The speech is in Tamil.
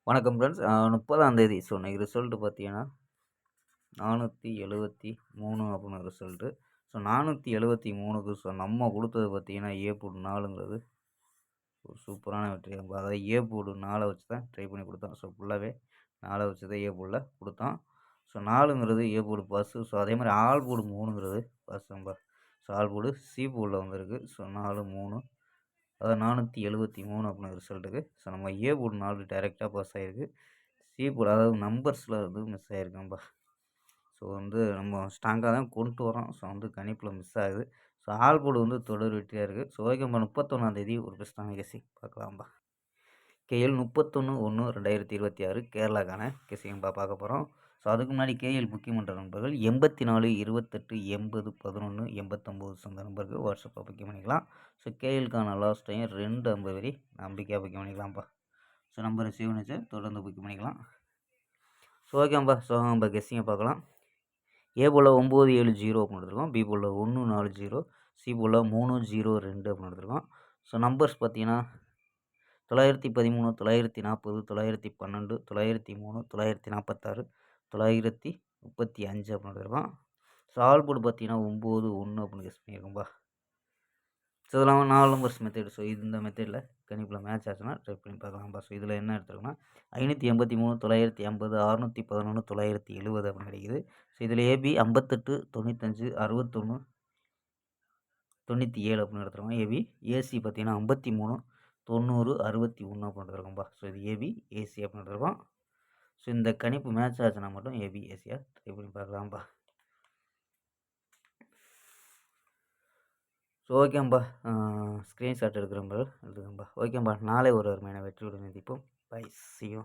வணக்கம் ஃப்ரெண்ட்ஸ். 30ஆம் தேதி சொன்ன ரிசல்ட் பார்த்தீங்கன்னா 473 அப்படின்னு ரிசல்ட்டு. ஸோ 473க்கு நம்ம கொடுத்தது பார்த்தீங்கன்னா ஏ போர்டு 4ங்கிறது ஒரு சூப்பரான வெற்றி. அதாவது ஏ போர்டு 4 வச்சு தான் ட்ரை பண்ணி கொடுத்தோம். ஸோ ஃபுல்லாகவே 4 வச்சு தான் ஏ போர்டில் கொடுத்தோம். ஸோ 4ங்கிறது ஏ போர்டு பாஸு. ஸோ அதே மாதிரி ஆல் போர்டு 3ங்கிறது பாஸ் நம்ப. ஸோ ஆல் போர்டு சி போர்டில் வந்திருக்கு. ஸோ 4 3 அதாவது 473 அப்படின்னு ரிசல்ட்டுக்கு. ஸோ நம்ம ஏ போர்டு 4 டைரெக்டாக பாஸ் ஆகிருக்கு. சி போர்டு அதாவது நம்பர்ஸில் மிஸ் ஆகிருக்கும்பா. ஸோ நம்ம ஸ்ட்ராங்காக தான் கொண்டு வரோம். ஸோ கணிப்பில் மிஸ் ஆகுது. ஸோ ஆல் போர்டு தொடர் வெற்றியாக இருக்குது. ஸோ ஓகேம்பா, 31ஆம் தேதி ஒரு பெஸ்ட்டான கெஸிங் பார்க்கலாம்பா. கேஎல் 31/1/2026 கேரளாக்கான கெஸிங்கம்பா பார்க்க போகிறோம். ஸோ அதுக்கு முன்னாடி கேஎல் புக்கிங் பண்ணுற நண்பர்கள் 84 28 80 11 89 அந்த நம்பருக்கு வாட்ஸ்அப்பில் புக்கிங் பண்ணிக்கலாம். ஸோ கேஎலுக்கான லாஸ்ட் டைம் 2 வரி நம்பிக்கையாக புக்கிங் பண்ணிக்கலாம்ப்பா. ஸோ நம்பரை சேவ் பண்ணிச்சு தொடர்ந்து புக்கிங் பண்ணிக்கலாம். ஸோ ஓகேம்பா. ஸோ நம்ம கெஸ்ஸிங்கை பார்க்கலாம். ஏ போல் 970 அப்படின்னு எடுத்துருக்கோம். பி போல் 140, சி போல் 302 அப்படின்னு எடுத்துருக்கோம். ஸோ நம்பர்ஸ் பார்த்தீங்கன்னா 913, 940, 912, 903, 946, 935 அப்படின்னு எடுத்துருக்கோம். ஸோ ஆல் போர்டு பார்த்தீங்கன்னா 9 1 அப்படின்னு கெஸ் பண்ணியிருக்கோம்பா. ஸோ இதெல்லாம் 4 நம்பர்ஸ் மெத்தட். ஸோ இந்த மெத்தடில் கணிப்பில் மேட்ச் ஆச்சுன்னா ட்ரை பண்ணி பார்க்கலாம்ப்பா. ஸோ இதில் என்ன எடுத்துருக்கோன்னா 583, 980, 611, 970 அப்படின்னு கிடைக்குது. ஸோ இதில் ஏபி 58, 95, 61, 97 அப்படின்னு எடுத்துருக்கோம். ஏபி ஏசி பார்த்தீங்கன்னா 53, 90, 61 அப்படின்னு எடுத்துருக்கோம்ப்பா. ஸோ இது ஏபி ஏசி அப்படின்னு எடுத்துருக்கோம். ஸோ இந்த கணிப்பு மேட்ச் ஆச்சுன்னா மட்டும் ஏபி ஏசியாக ட்ரை பண்ணி பார்க்கலாம்ப்பா. ஸோ ஓகேம்பா. ஸ்க்ரீன்ஷாட் எடுக்கிறோம்பா. ஓகேம்பா, நாளை ஒரு அருமையான வெற்றியுடன் சந்திப்போம். Bye, see you.